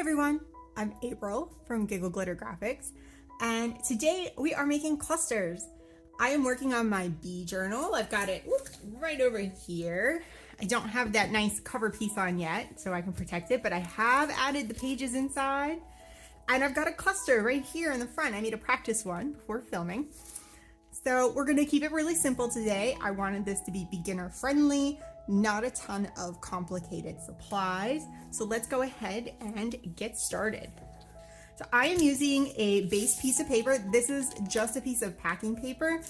everyone, I'm April from Giggle Glitter Graphics, and today we are making clusters. I am working on my bee journal. I've got it right over here. I don't have that nice cover piece on yet, so I can protect it, but I have added the pages inside, and I've got a cluster right here in the front. I need to practice one before filming. So we're gonna keep it really simple today. I wanted this to be beginner friendly, not a ton of complicated supplies. So let's go ahead and get started. So I am using a base piece of paper. This is just a piece of packing paper.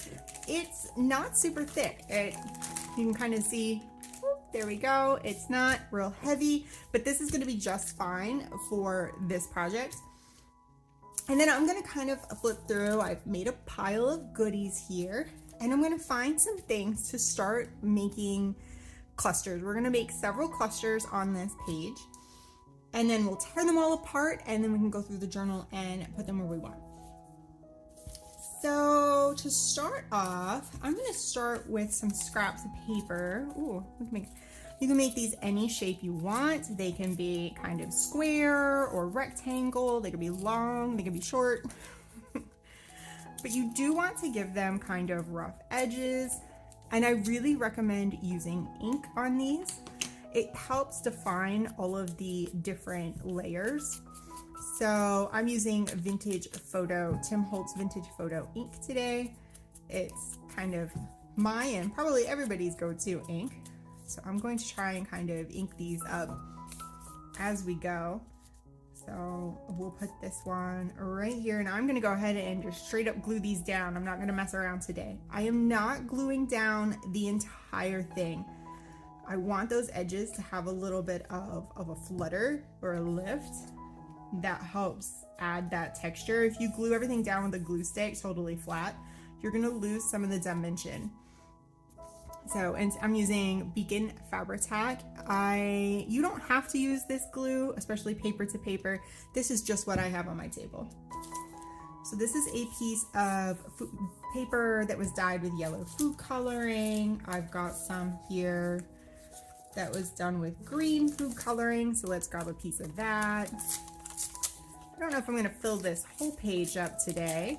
It's not super thick. You can kind of see, there we go. It's not real heavy, but this is gonna be just fine for this project. And then I'm gonna kind of flip through. I've made a pile of goodies here, and I'm gonna find some things to start making clusters. We're gonna make several clusters on this page, and then we'll tear them all apart, and then we can go through the journal and put them where we want. So to start off, I'm gonna start with some scraps of paper. Ooh, you can make these any shape you want. They can be kind of square or rectangle. They can be long, they can be short. But you do want to give them kind of rough edges. And I really recommend using ink on these. It helps define all of the different layers. So I'm using Tim Holtz Vintage Photo ink today. It's kind of my and probably everybody's go-to ink. So I'm going to try and kind of ink these up as we go. So we'll put this one right here, and I'm gonna go ahead and just straight up glue these down. I'm not gonna mess around today. I am not gluing down the entire thing. I want those edges to have a little bit of a flutter or a lift. That helps add that texture. If you glue everything down with a glue stick totally flat, you're gonna lose some of the dimension. So, and I'm using Beacon Fabri-Tac. You don't have to use this glue, especially paper to paper. This is just what I have on my table. So this is a piece of paper that was dyed with yellow food coloring. I've got some here that was done with green food coloring. So let's grab a piece of that. I don't know if I'm gonna fill this whole page up today.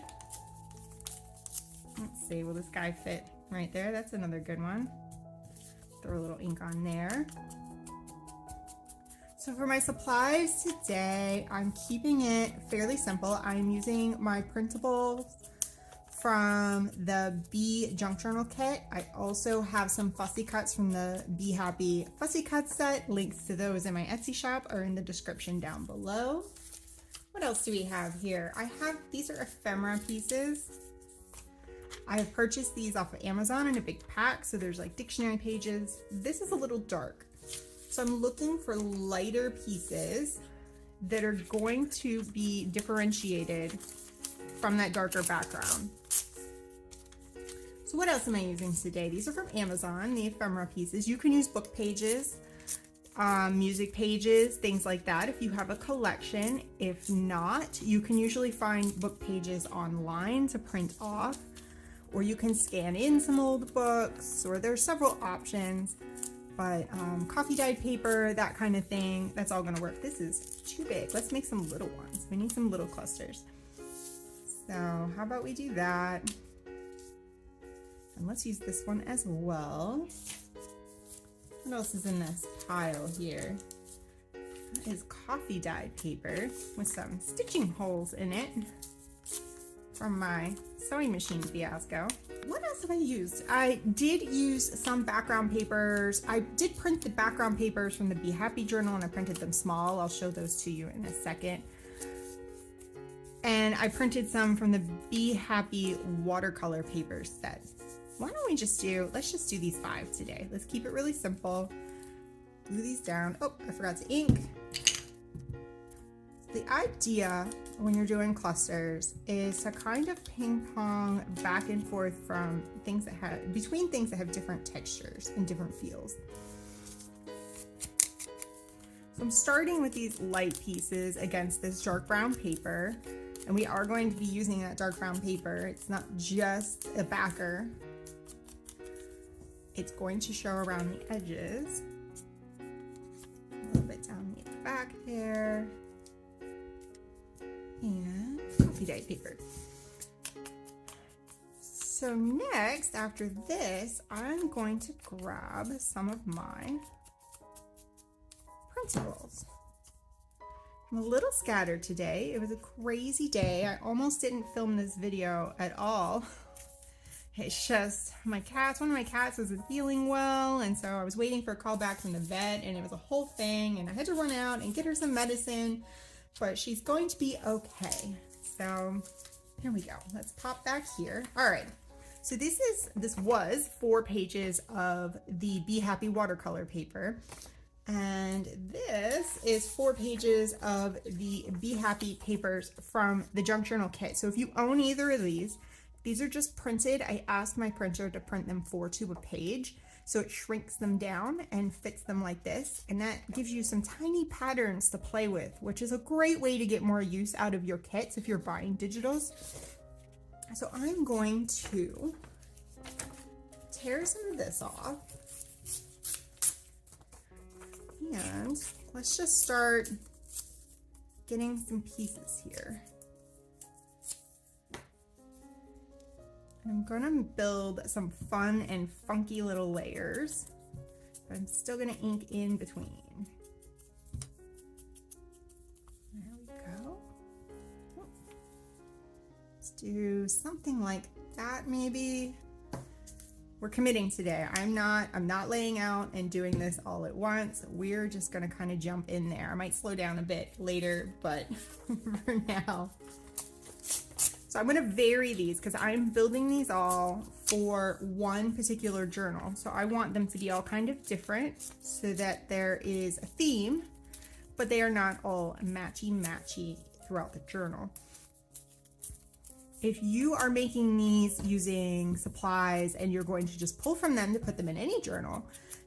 Let's see, will this guy fit right there? That's another good one. Throw a little ink on there. So for my supplies today, I'm keeping it fairly simple. I'm using my printables from the Bee Junk Journal kit. I also have some Fussy cuts from the Be Happy Fussy Cut set. Links to those in my Etsy shop are in the description down below. What else do we have here? These are ephemera pieces. I have purchased these off of Amazon in a big pack, so there's like dictionary pages. This is a little dark, so I'm looking for lighter pieces that are going to be differentiated from that darker background. So what else am I using today? These are from Amazon, the ephemera pieces. You can use book pages, music pages, things like that if you have a collection. If not, you can usually find book pages online to print off, or you can scan in some old books, or there's several options, but coffee dyed paper, that kind of thing, that's all gonna work. This is too big. Let's make some little ones. We need some little clusters. So how about we do that? And let's use this one as well. What else is in this pile here? That is coffee dyed paper with some stitching holes in it from my sewing machine fiasco. What else have I used? I did use some background papers. I did print the background papers from the Be Happy journal, and I printed them small. I'll show those to you in a second. And I printed some from the Be Happy watercolor paper set. Why don't we let's just do these 5 today. Let's keep it really simple. Glue these down. Oh, I forgot to ink. The idea when you're doing clusters is to kind of ping pong back and forth from between things that have different textures and different feels. So I'm starting with these light pieces against this dark brown paper, and we are going to be using that dark brown paper. It's not just a backer. It's going to show around the edges. A little bit down the back there. Sharpie Dye paper. So next, after this, I'm going to grab some of my printables. I'm a little scattered today. It was a crazy day. I almost didn't film this video at all. It's just one of my cats wasn't feeling well, and so I was waiting for a call back from the vet, and it was a whole thing, and I had to run out and get her some medicine, but she's going to be okay. So here we go. Let's pop back here. All right. So this was 4 pages of the Be Happy watercolor paper. And this is 4 pages of the Be Happy papers from the Junk Journal kit. So if you own either of these are just printed. I asked my printer to print them 4 to a page. So it shrinks them down and fits them like this. And that gives you some tiny patterns to play with, which is a great way to get more use out of your kits if you're buying digitals. So I'm going to tear some of this off. And let's just start getting some pieces here. I'm gonna build some fun and funky little layers, but I'm still gonna ink in between. There we go. Let's do something like that maybe. We're committing today. I'm not laying out and doing this all at once. We're just gonna kind of jump in there. I might slow down a bit later, but for now. So I'm gonna vary these because I'm building these all for one particular journal. So I want them to be all kind of different so that there is a theme, but they are not all matchy throughout the journal. If you are making these using supplies and you're going to just pull from them to put them in any journal,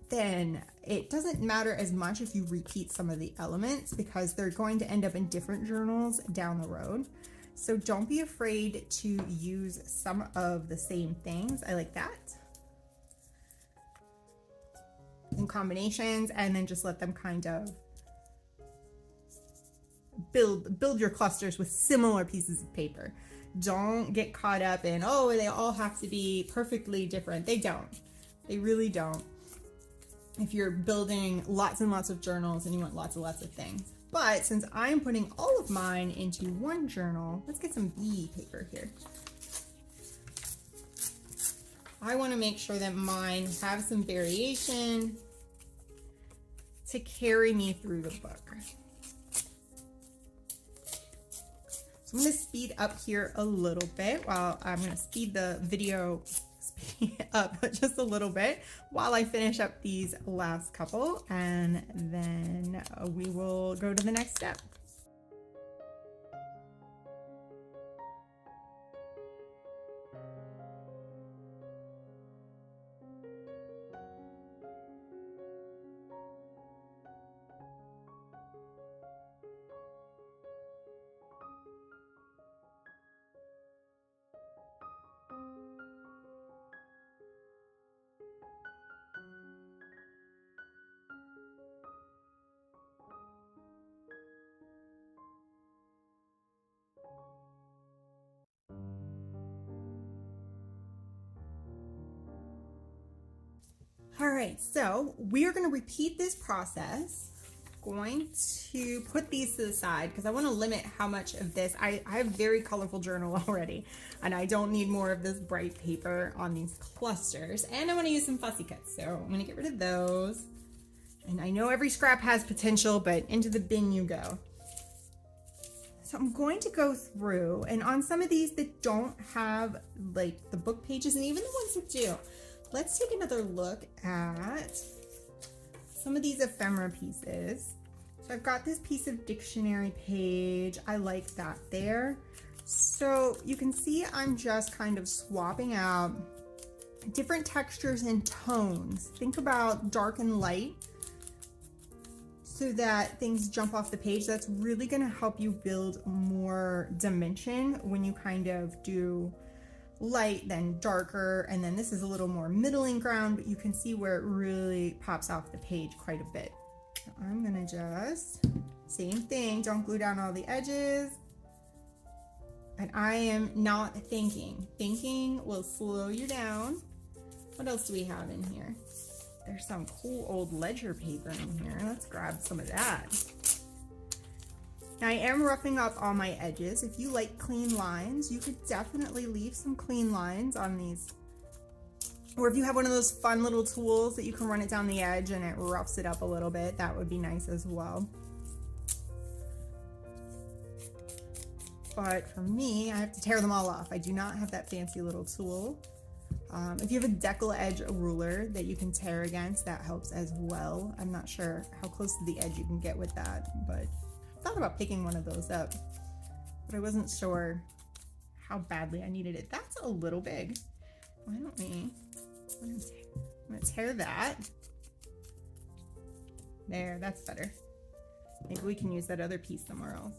then it doesn't matter as much if you repeat some of the elements because they're going to end up in different journals down the road. So don't be afraid to use some of the same things. I like that. In combinations, and then just let them kind of build your clusters with similar pieces of paper. Don't get caught up in, oh, they all have to be perfectly different. They don't. They really don't. If you're building lots and lots of journals and you want lots and lots of things. But since I'm putting all of mine into one journal, let's get some bee paper here. I want to make sure that mine have some variation to carry me through the book. So I'm going to speed up here a little bit while I'm going to speed the video up just a little bit while I finish up these last couple, and then we will go to the next step. All right, so we are going to repeat this process. Going to put these to the side because I want to limit how much of this. I have a very colorful journal already, and I don't need more of this bright paper on these clusters. And I want to use some fussy cuts, so I'm going to get rid of those. And I know every scrap has potential, but into the bin you go. So I'm going to go through, and on some of these that don't have like the book pages, and even the ones that do, let's take another look at some of these ephemera pieces. So I've got this piece of dictionary page. I like that there. So you can see I'm just kind of swapping out different textures and tones. Think about dark and light so that things jump off the page. That's really going to help you build more dimension when you kind of do light, then darker, and then this is a little more middling ground, but you can see where it really pops off the page quite a bit. So I'm gonna just, same thing, don't glue down all the edges. And I am not thinking. Thinking will slow you down. What else do we have in here? There's some cool old ledger paper in here. Let's grab some of that. Now I am roughing up all my edges. If you like clean lines, you could definitely leave some clean lines on these. Or if you have one of those fun little tools that you can run it down the edge and it roughs it up a little bit, that would be nice as well. But for me, I have to tear them all off. I do not have that fancy little tool. If you have a decal edge ruler that you can tear against, that helps as well. I'm not sure how close to the edge you can get with that, but I thought about picking one of those up, but I wasn't sure how badly I needed it. That's a little big. Why don't we, I'm gonna tear that. There, that's better. Maybe we can use that other piece somewhere else.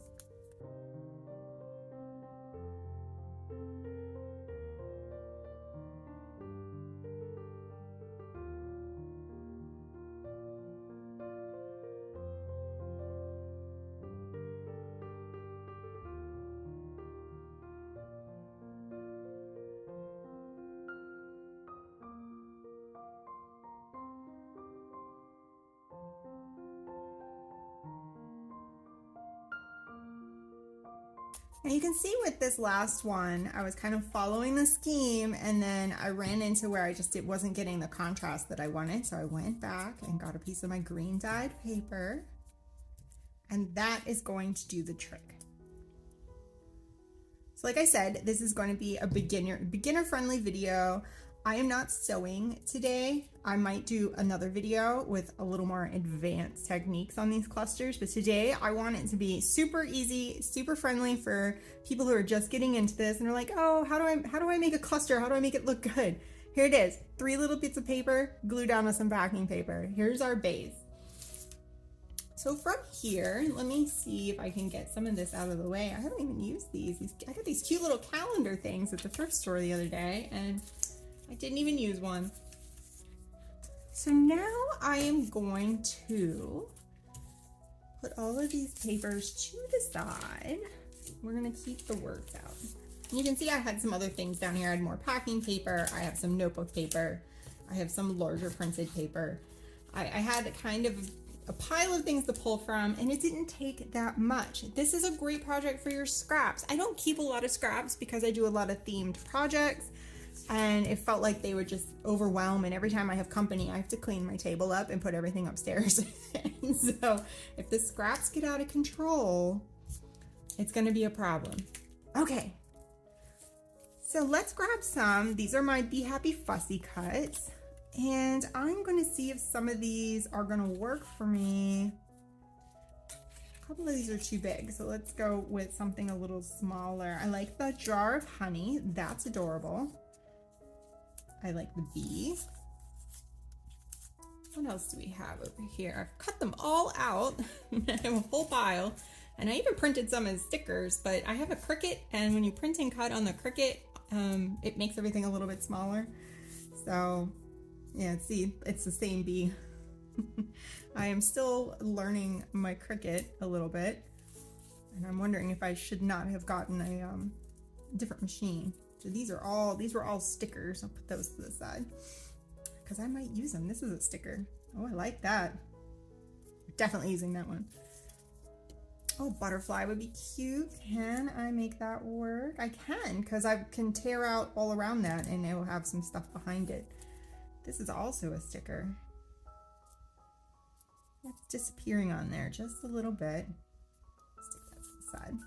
And you can see with this last one, I was kind of following the scheme, and then I ran into where it wasn't getting the contrast that I wanted. So I went back and got a piece of my green dyed paper, and that is going to do the trick. So like I said, this is going to be a beginner friendly video. I am not sewing today. I might do another video with a little more advanced techniques on these clusters, but today I want it to be super easy, super friendly for people who are just getting into this and are like, oh, how do I make a cluster? How do I make it look good? Here it is, 3 little bits of paper glued down with some backing paper. Here's our base. So from here, let me see if I can get some of this out of the way. I haven't even used these. I got these cute little calendar things at the thrift store the other day, and I didn't even use one. So now I am going to put all of these papers to the side. We're gonna keep the words out. You can see I had some other things down here. I had more packing paper. I have some notebook paper. I have some larger printed paper. I had kind of a pile of things to pull from, and it didn't take that much. This is a great project for your scraps. I don't keep a lot of scraps because I do a lot of themed projects, and it felt like they would just overwhelm, and every time I have company I have to clean my table up and put everything upstairs. And so if the scraps get out of control, it's going to be a problem. Okay, so let's grab some. These are my Be Happy Fussy cuts, and I'm going to see if some of these are going to work for me. A couple of these are too big, so let's go with something a little smaller. I like the jar of honey. That's adorable. I like the bee. What else do we have over here? I've cut them all out. I have a whole pile, and I even printed some as stickers, but I have a cricket, and when you print and cut on the cricket, it makes everything a little bit smaller. So yeah, see, it's the same bee. I am still learning my cricket a little bit, and I'm wondering if I should not have gotten a different machine. So these were all stickers. I'll put those to the side because I might use them. This is a sticker. Oh, I like that. Definitely using that one. Oh, butterfly would be cute. Can I make that work? I can, because I can tear out all around that and it will have some stuff behind it. This is also a sticker. It's disappearing on there just a little bit. Stick that to the side.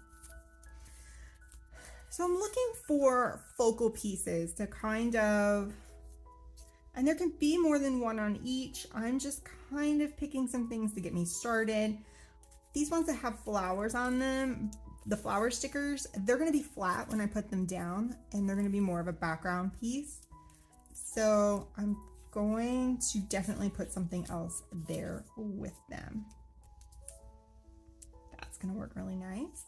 So I'm looking for focal pieces to kind of, and there can be more than one on each. I'm just kind of picking some things to get me started. These ones that have flowers on them, the flower stickers, they're gonna be flat when I put them down, and they're gonna be more of a background piece. So I'm going to definitely put something else there with them. That's gonna work really nice.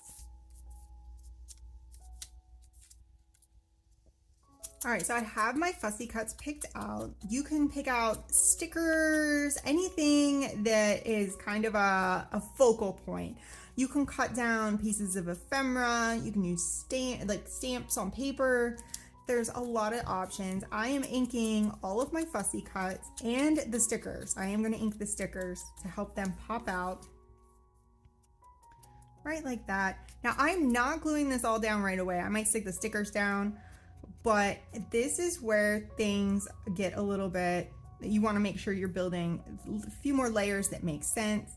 All right, so I have my fussy cuts picked out. You can pick out stickers, anything that is kind of a focal point. You can cut down pieces of ephemera. You can use stamps on paper. There's a lot of options. I am inking all of my fussy cuts and the stickers. I am going to ink the stickers to help them pop out. Right like that. Now I'm not gluing this all down right away. I might stick the stickers down. But this is where things get a little bit, you want to make sure you're building a few more layers that make sense.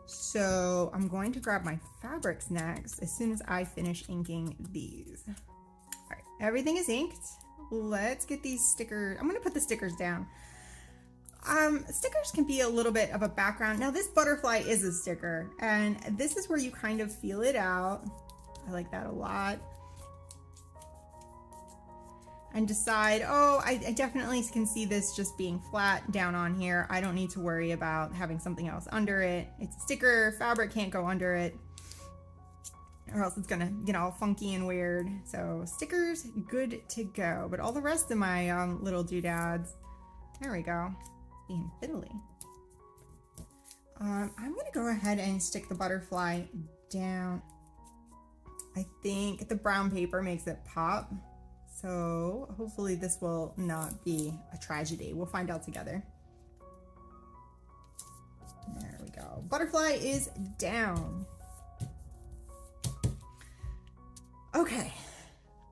So I'm going to grab my fabrics next as soon as I finish inking these. All right, everything is inked. Let's get these stickers. I'm going to put the stickers down. Stickers can be a little bit of a background. Now this butterfly is a sticker, and this is where you kind of feel it out. I like that a lot. And decide, oh, I definitely can see this just being flat down on here. I don't need to worry about having something else under it. It's a sticker, fabric can't go under it, or else it's gonna get all funky and weird. So stickers, good to go. But all the rest of my little doodads, there we go, being fiddly. I'm gonna go ahead and stick the butterfly down. I think the brown paper makes it pop. So hopefully this will not be a tragedy. We'll find out together. There we go. Butterfly is down. Okay,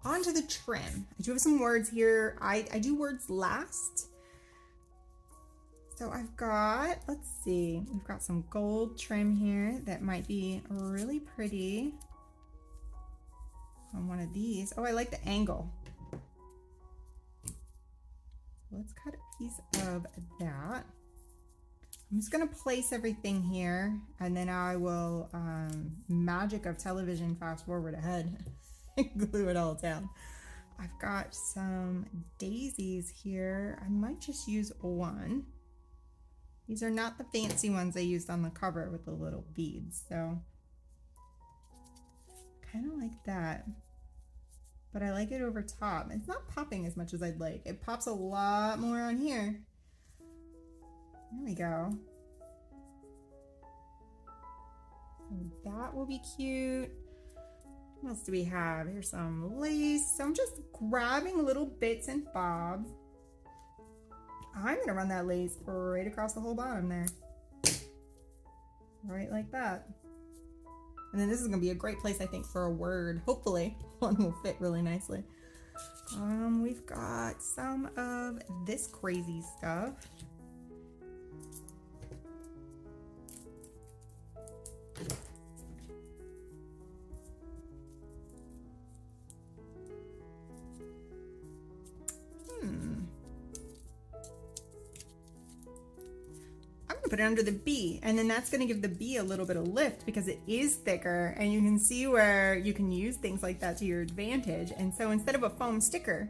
on to the trim. I do have some words here. I do words last. So I've got, let's see, we've got some gold trim here that might be really pretty on one of these. Oh, I like the angle. Let's cut a piece of that. I'm just gonna place everything here, and then I will, magic of television, fast forward ahead, and glue it all down. I've got some daisies here. I might just use one. These are not the fancy ones I used on the cover with the little beads, so kind of like that. But I like it over top. It's not popping as much as I'd like. It pops a lot more on here. There we go. So that will be cute. What else do we have? Here's some lace. So I'm just grabbing little bits and bobs. I'm gonna run that lace right across the whole bottom there. Right like that. And then this is gonna be a great place, I think, for a word. Hopefully, one will fit really nicely. We've got some of this crazy stuff. Put it under the B, and then that's going to give the B a little bit of lift because it is thicker, and you can see where you can use things like that to your advantage. And so instead of a foam sticker,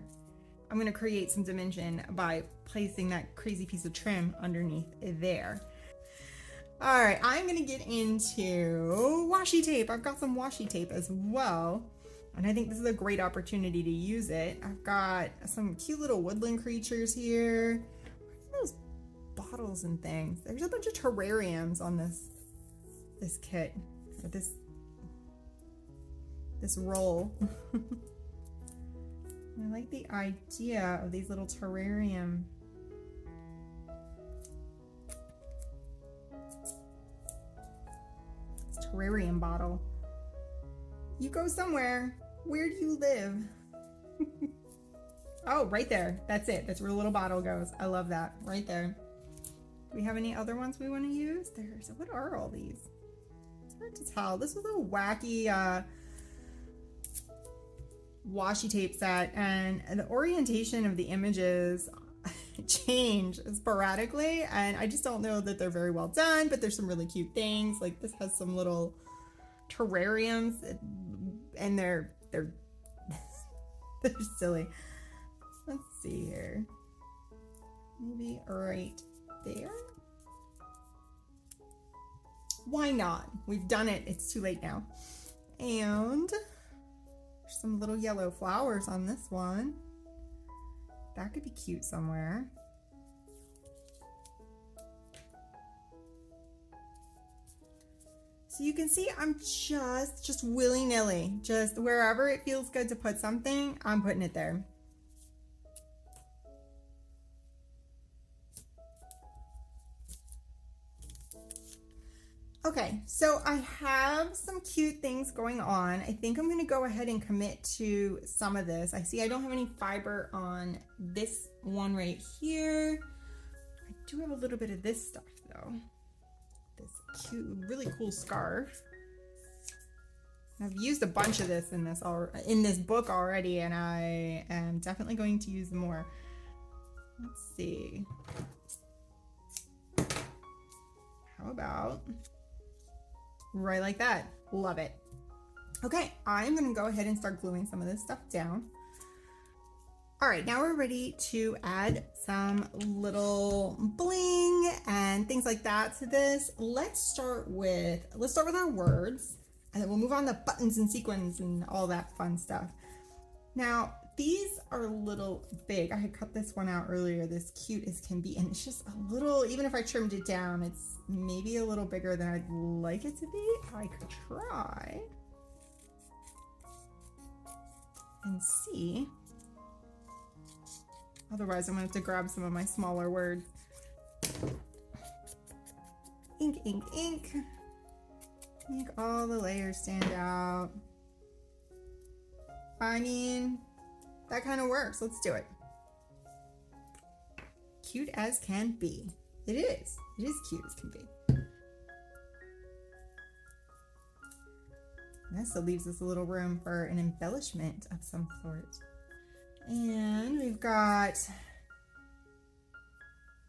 I'm going to create some dimension by placing that crazy piece of trim underneath there. All right, I'm going to get into washi tape. I've got some washi tape as well, and I think this is a great opportunity to use it. I've got some cute little woodland creatures here. Bottles and things. There's a bunch of terrariums on this kit, or this roll. I like the idea of these little terrarium. This terrarium bottle. You go somewhere. Where do you live? Oh, right there. That's it. That's where the little bottle goes. I love that. Right there. Do we have any other ones we want to use? What are all these? It's hard to tell. This was a wacky washi tape set, and the orientation of the images change sporadically, and I just don't know that they're very well done, but there's some really cute things. Like this has some little terrariums, and they're they're silly. Let's see here. Maybe right there. Why not? We've done it. It's too late now. And there's some little yellow flowers on this one. That could be cute somewhere. So you can see I'm just willy-nilly, just wherever it feels good to put something, I'm putting it there. Okay, so I have some cute things going on. I think I'm gonna go ahead and commit to some of this. I see I don't have any fiber on this one right here. I do have a little bit of this stuff though. This cute, really cool scarf. I've used a bunch of this in this book already, and I am definitely going to use more. Let's see. How about right like that? Love it. Okay, I'm gonna go ahead and start gluing some of this stuff down. All right, now we're ready to add some little bling and things like that to this. Let's start with our words, and then we'll move on to buttons and sequins and all that fun stuff. Now, these are a little big. I had cut this one out earlier, this cute as can be, and it's just a little, even if I trimmed it down, it's maybe a little bigger than I'd like it to be. I could try and see. Otherwise, I'm gonna have to grab some of my smaller words. Ink, ink, ink. Make all the layers stand out. I mean, that kind of works. Let's do it. Cute as can be. It is. It is cute as can be. And that still leaves us a little room for an embellishment of some sort. And we've got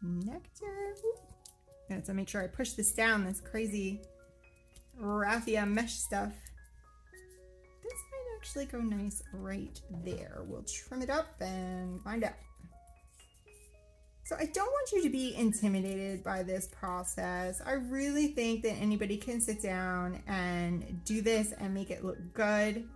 nectar. I have to make sure I push this down, this crazy raffia mesh stuff. This might actually go nice right there. We'll trim it up and find out. So I don't want you to be intimidated by this process. I really think that anybody can sit down and do this and make it look good.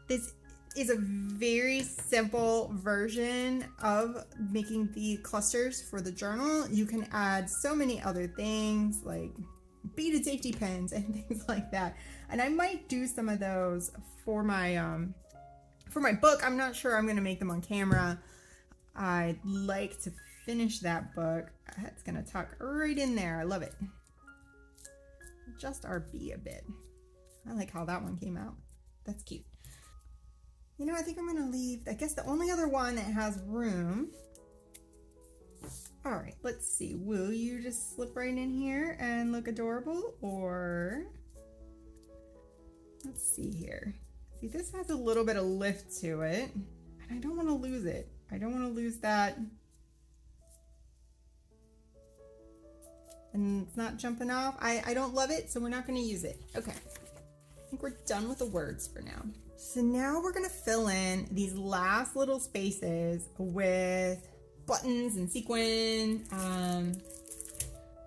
This is a very simple version of making the clusters for the journal. You can add so many other things like beaded safety pins and things like that. And I might do some of those for my book. I'm not sure I'm gonna make them on camera. I'd like to finish that book. It's gonna tuck right in there. I love it. Adjust our B a bit. I like how that one came out. That's cute. You know, I think I'm gonna leave, I guess the only other one that has room. All right, let's see. Will you just slip right in here and look adorable, or let's see here. See, this has a little bit of lift to it, and I don't want to lose it. I don't want to lose that. And it's not jumping off. I don't love it, so we're not going to use it. Okay, I think we're done with the words for now. So now we're going to fill in these last little spaces with buttons and sequin. I'm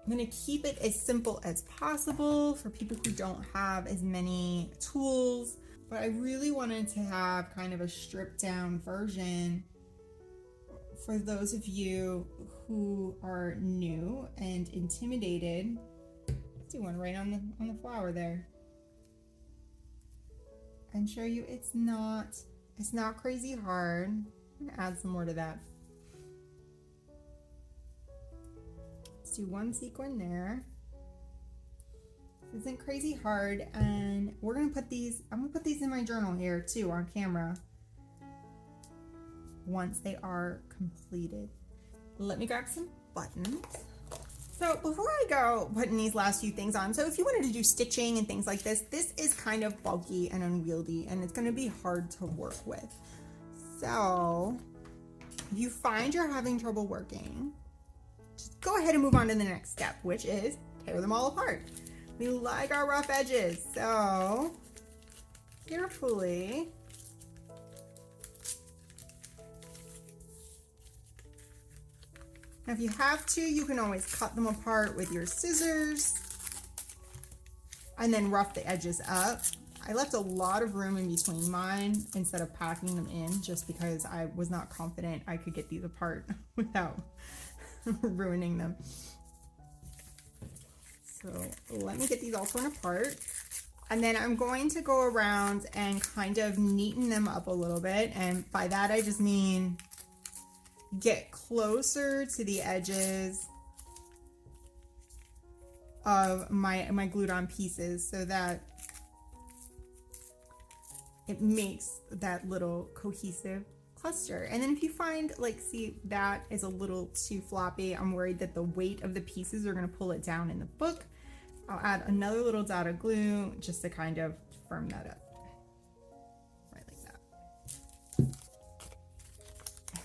going to keep it as simple as possible for people who don't have as many tools, but I really wanted to have kind of a stripped down version for those of you who are new and intimidated. Let's do one right on the flower there and show you it's not crazy hard. I'm going to add some more to that. Do one sequin there. This isn't crazy hard, and we're gonna put these, I'm gonna put these in my journal here too on camera once they are completed. Let me grab some buttons. So before I go putting these last few things on, so if you wanted to do stitching and things like this, this is kind of bulky and unwieldy, and it's gonna be hard to work with. So if you find you're having trouble working, just go ahead and move on to the next step, which is tear them all apart. We like our rough edges, so carefully now, if you have to, you can always cut them apart with your scissors and then rough the edges up. I left a lot of room in between mine instead of packing them in, just because I was not confident I could get these apart without ruining them. So let me get these all torn apart. And then I'm going to go around and kind of neaten them up a little bit. And by that, I just mean get closer to the edges of my glued on pieces so that it makes that little cohesive cluster. And then if you find, like, see, that is a little too floppy, I'm worried that the weight of the pieces are going to pull it down in the book. I'll add another little dot of glue just to kind of firm that up. Right like that.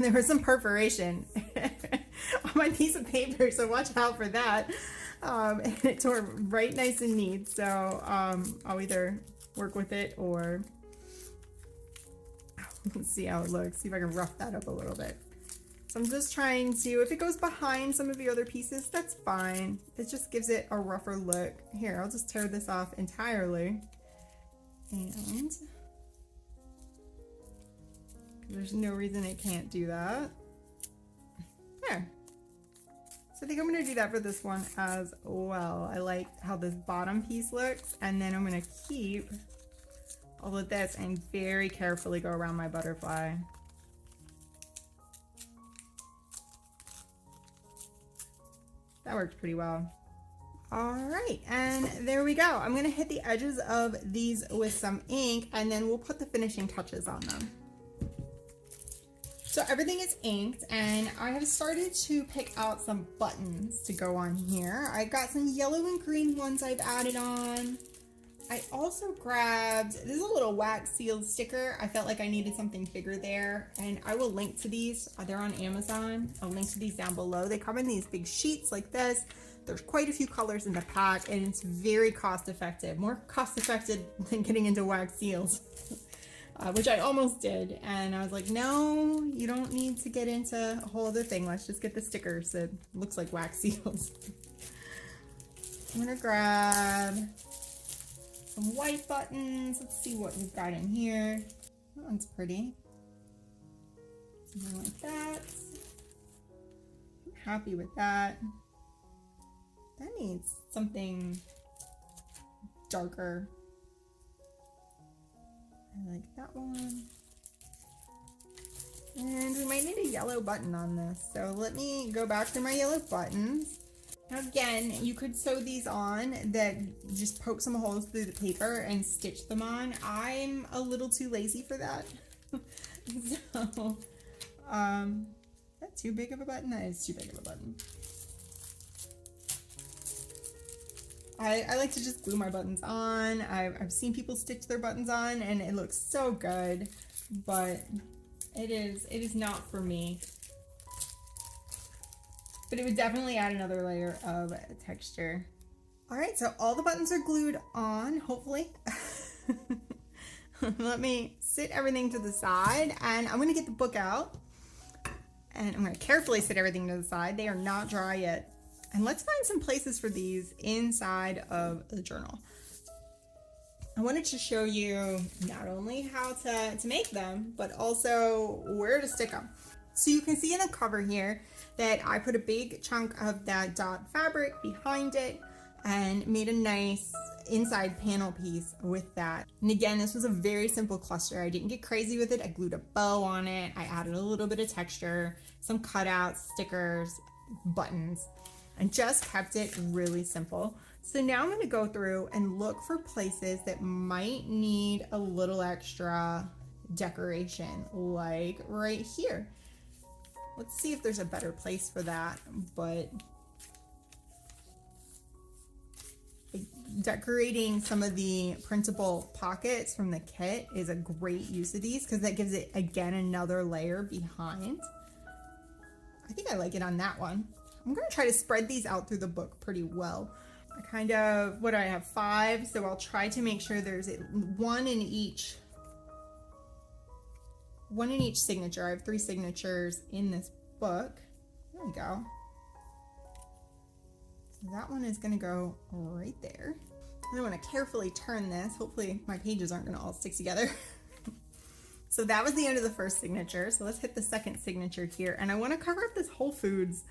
There was some perforation on my piece of paper, so watch out for that. And it tore right nice and neat, so I'll either work with it or let's see how it looks, see if I can rough that up a little bit. So I'm just trying to, if it goes behind some of the other pieces, that's fine. It just gives it a rougher look. Here, I'll just tear this off entirely. And there's no reason it can't do that. There. So I think I'm going to do that for this one as well. I like how this bottom piece looks, and then I'm going to keep all of this and very carefully go around my butterfly. That worked pretty well. All right, and there we go. I'm gonna hit the edges of these with some ink, and then we'll put the finishing touches on them. So everything is inked, and I have started to pick out some buttons to go on here. I got some yellow and green ones I've added on. I also grabbed, this is a little wax sealed sticker. I felt like I needed something bigger there, and I will link to these. They're on Amazon. I'll link to these down below. They come in these big sheets like this. There's quite a few colors in the pack, and it's very cost effective. More cost effective than getting into wax seals, which I almost did. And I was like, no, you don't need to get into a whole other thing. Let's just get the stickers that looks like wax seals. I'm gonna grab some white buttons. Let's see what we've got in here. That one's pretty. Something like that. I'm happy with that. That needs something darker. I like that one. And we might need a yellow button on this. So let me go back to my yellow buttons. Now again, you could sew these on that just poke some holes through the paper and stitch them on. I'm a little too lazy for that. So, is that too big of a button? That is too big of a button. I like to just glue my buttons on. I've seen people stitch their buttons on and it looks so good, but it is not for me. But it would definitely add another layer of texture. All right, so all the buttons are glued on, hopefully. Let me sit everything to the side, and I'm gonna get the book out, and I'm gonna carefully sit everything to the side. They are not dry yet. And let's find some places for these inside of the journal. I wanted to show you not only how to make them, but also where to stick them. So you can see in the cover here that I put a big chunk of that dot fabric behind it and made a nice inside panel piece with that. And again, this was a very simple cluster. I didn't get crazy with it. I glued a bow on it. I added a little bit of texture, some cutouts, stickers, buttons, and just kept it really simple. So now I'm going to go through and look for places that might need a little extra decoration, like right here. Let's see if there's a better place for that, but decorating some of the printable pockets from the kit is a great use of these because that gives it, again, another layer behind. I think I like it on that one. I'm going to try to spread these out through the book pretty well. I kind of, what do I have, 5, so I'll try to make sure there's one in each signature. I have 3 signatures in this book. There we go. So that one is going to go right there. I want to carefully turn this. Hopefully my pages aren't going to all stick together. So that was the end of the first signature. So let's hit the second signature here. And I want to cover up this Whole Foods,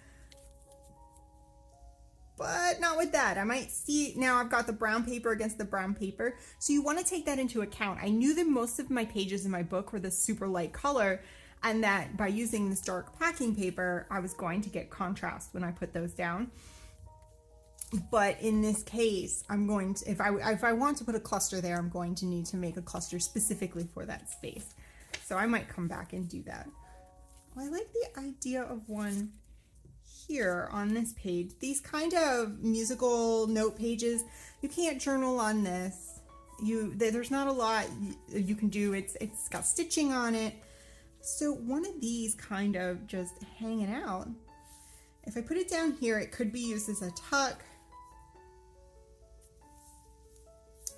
but not with that. I might see, now I've got the brown paper against the brown paper. So you want to take that into account. I knew that most of my pages in my book were this super light color, and that by using this dark packing paper, I was going to get contrast when I put those down. But in this case, I'm going to, if I want to put a cluster there, I'm going to need to make a cluster specifically for that space. So I might come back and do that. Well, I like the idea of one here on this page. These kind of musical note pages, you can't journal on this. There's not a lot you can do. It's got stitching on it. So one of these kind of just hanging out. If I put it down here, it could be used as a tuck.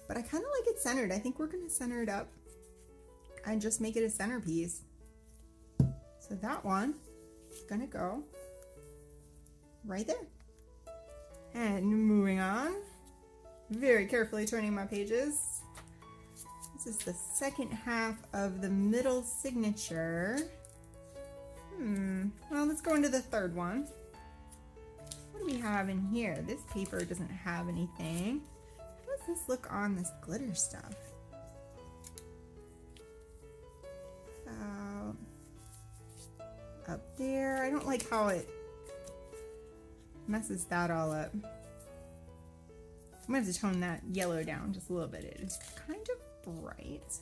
But I kind of like it centered. I think we're going to center it up and just make it a centerpiece. So that one is going to go right there. And moving on, very carefully turning my pages. This is the second half of the middle signature. Well, let's go into the third one. What do we have in here? This paper doesn't have anything. How does this look on this glitter stuff? Up there. I don't like how it messes that all up. I'm gonna have to tone that yellow down just a little bit. It is kind of bright.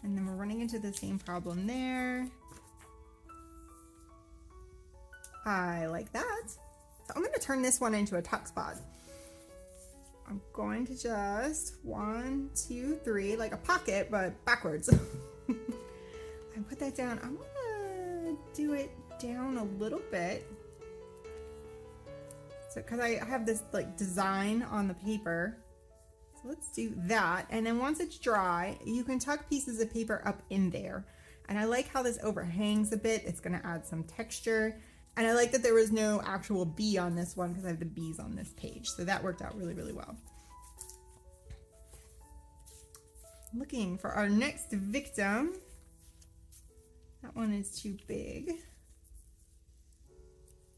And then we're running into the same problem there. I like that. So I'm gonna turn this one into a tuck spot. I'm going to just 1, 2, 3, like a pocket, but backwards. I put that down. I'm gonna do it down a little bit. So, because I have this like design on the paper. So let's do that. And then once it's dry, you can tuck pieces of paper up in there. And I like how this overhangs a bit. It's gonna add some texture. And I like that there was no actual bee on this one because I have the bees on this page. So that worked out really, really well. Looking for our next victim. That one is too big.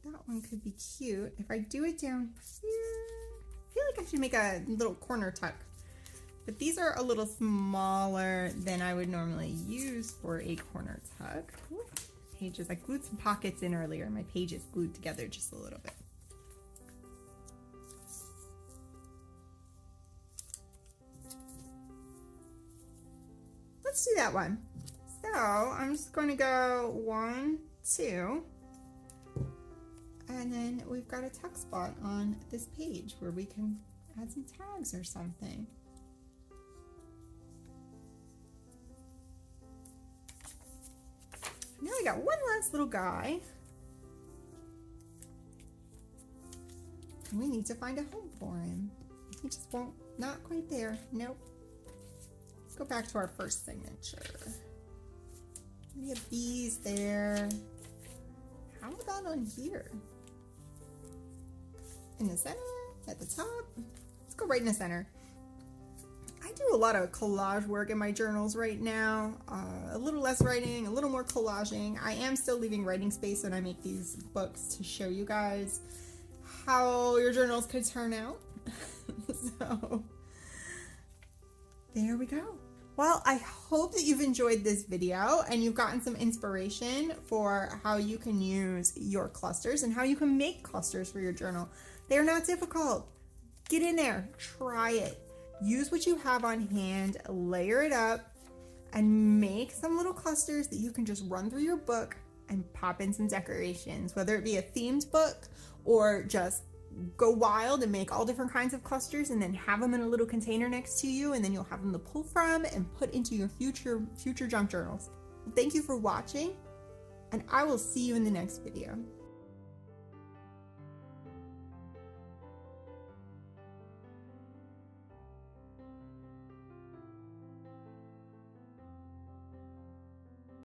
That one could be cute. If I do it down here, I feel like I should make a little corner tuck. But these are a little smaller than I would normally use for a corner tuck. Ooh, pages, I glued some pockets in earlier. My page is glued together just a little bit. Let's do that one. So I'm just going to go 1, 2. And then we've got a tuck spot on this page where we can add some tags or something. Now I got one last little guy. And we need to find a home for him. He just won't, not quite there. Nope. Let's go back to our first signature. We have bees there. How about on here? In the center, at the top. Let's go right in the center. I do a lot of collage work in my journals right now. A little less writing, a little more collaging. I am still leaving writing space when I make these books to show you guys how your journals could turn out. So there we go. Well, I hope that you've enjoyed this video and you've gotten some inspiration for how you can use your clusters and how you can make clusters for your journal. They're not difficult. Get in there, try it. Use what you have on hand, layer it up, and make some little clusters that you can just run through your book and pop in some decorations, whether it be a themed book or just go wild and make all different kinds of clusters and then have them in a little container next to you, and then you'll have them to pull from and put into your future junk journals. Thank you for watching, and I will see you in the next video.